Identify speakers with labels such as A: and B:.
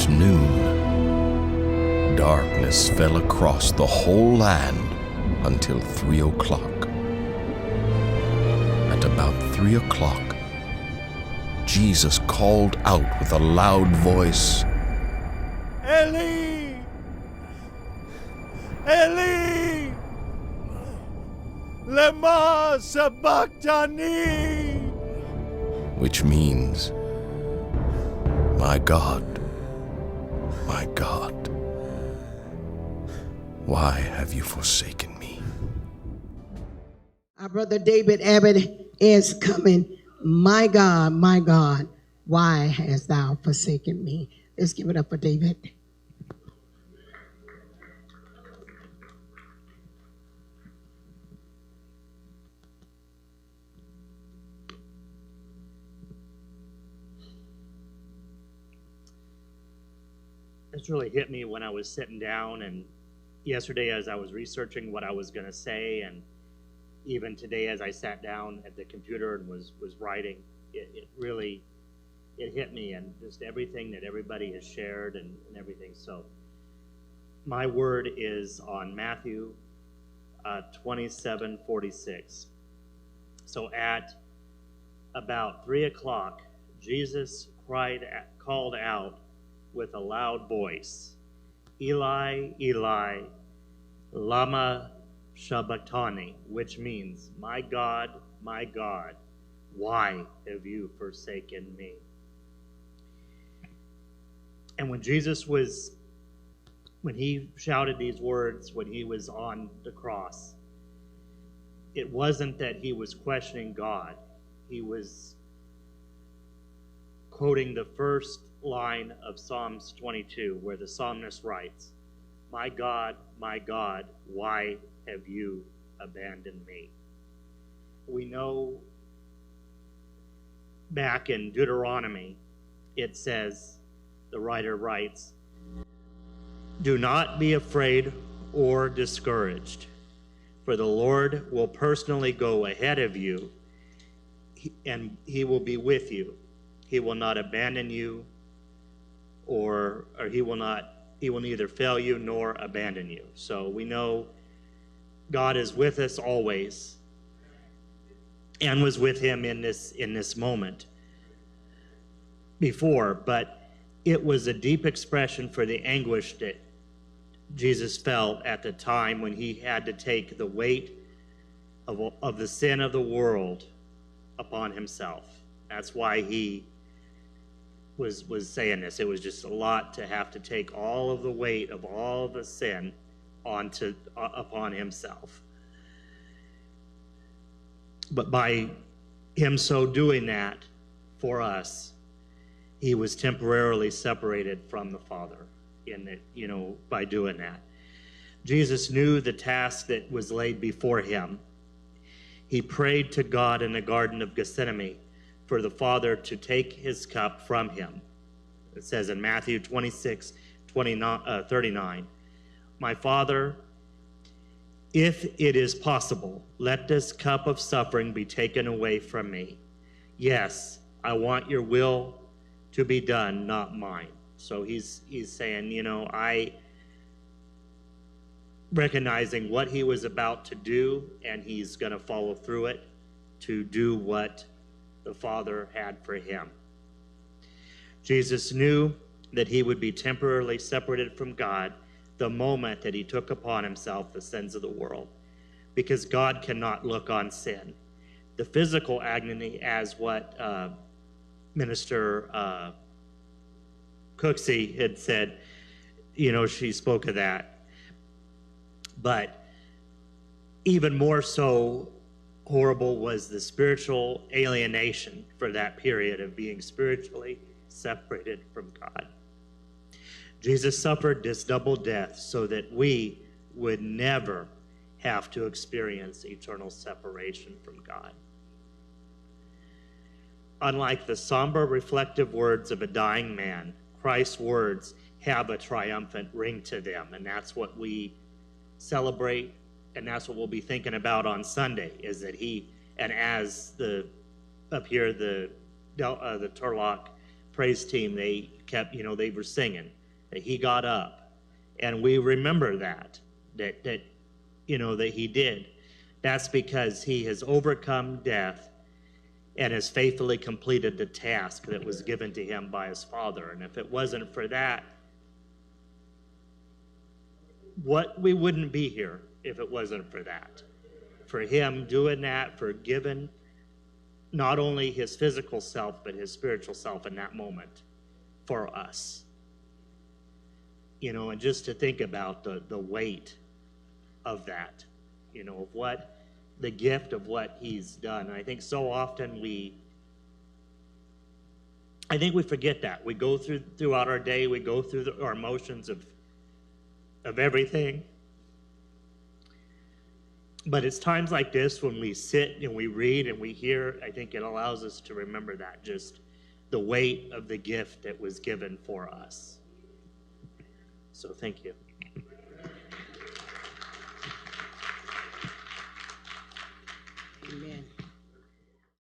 A: About noon, darkness fell across the whole land until 3 o'clock. At about 3 o'clock, Jesus called out with a loud voice,
B: Eli! Eli! Lema sabachthani!
A: which means, my God, why have you forsaken me?
C: Our brother David Abbott is coming. My God, why hast thou forsaken me? Let's give it up for David.
D: This really hit me when I was sitting down, and yesterday as I was researching what I was going to say, and even today as I sat down at the computer and was writing, it really hit me, and just everything that everybody has shared and everything. So my word is on Matthew 27:46. So at about 3 o'clock, Jesus called out with a loud voice, Eli, Eli, lama sabachthani, which means, my God, why have you forsaken me? And when he shouted these words, when he was on the cross, it wasn't that he was questioning God. He was quoting the first line of Psalms 22, where the psalmist writes, my God, why have you abandoned me? We know back in Deuteronomy, it says, the writer writes, do not be afraid or discouraged, for the Lord will personally go ahead of you, and he will be with you. He will not abandon you, or he will neither fail you nor abandon you. So we know God is with us always, and was with him in this moment before, but it was a deep expression for the anguish that Jesus felt at the time when he had to take the weight of the sin of the world upon himself. That's why he was saying this. It was just a lot to have to take all of the weight of all the sin upon himself. But by him so doing that for us, he was temporarily separated from the Father by doing that. Jesus knew the task that was laid before him. He prayed to God in the Garden of Gethsemane for the Father to take his cup from him. It says in Matthew 26:39, my Father, if it is possible, let this cup of suffering be taken away from me. Yes, I want your will to be done, not mine. So he's saying, I recognizing what he was about to do, and he's going to follow through it to do what the Father had for him. Jesus knew that he would be temporarily separated from God the moment that he took upon himself the sins of the world, because God cannot look on sin. The physical agony, as what Minister Cooksey had said, she spoke of that. But even more so horrible was the spiritual alienation for that period of being spiritually separated from God. Jesus suffered this double death so that we would never have to experience eternal separation from God. Unlike the somber, reflective words of a dying man, Christ's words have a triumphant ring to them, and that's what we celebrate, and that's what we'll be thinking about on Sunday, is that up here, the Turlock praise team, they kept, they were singing, that he got up. And we remember that that he did. That's because he has overcome death and has faithfully completed the task that was given to him by his Father. And if it wasn't for that, we wouldn't be here if it wasn't for that. For him doing that, for giving not only his physical self, but his spiritual self in that moment for us. And just to think about the weight of that, of what the gift of what he's done. And I think so often we forget that. We go throughout our day, we go through our emotions of everything. But it's times like this when we sit and we read and we hear, I think it allows us to remember that, just the weight of the gift that was given for us. So thank you.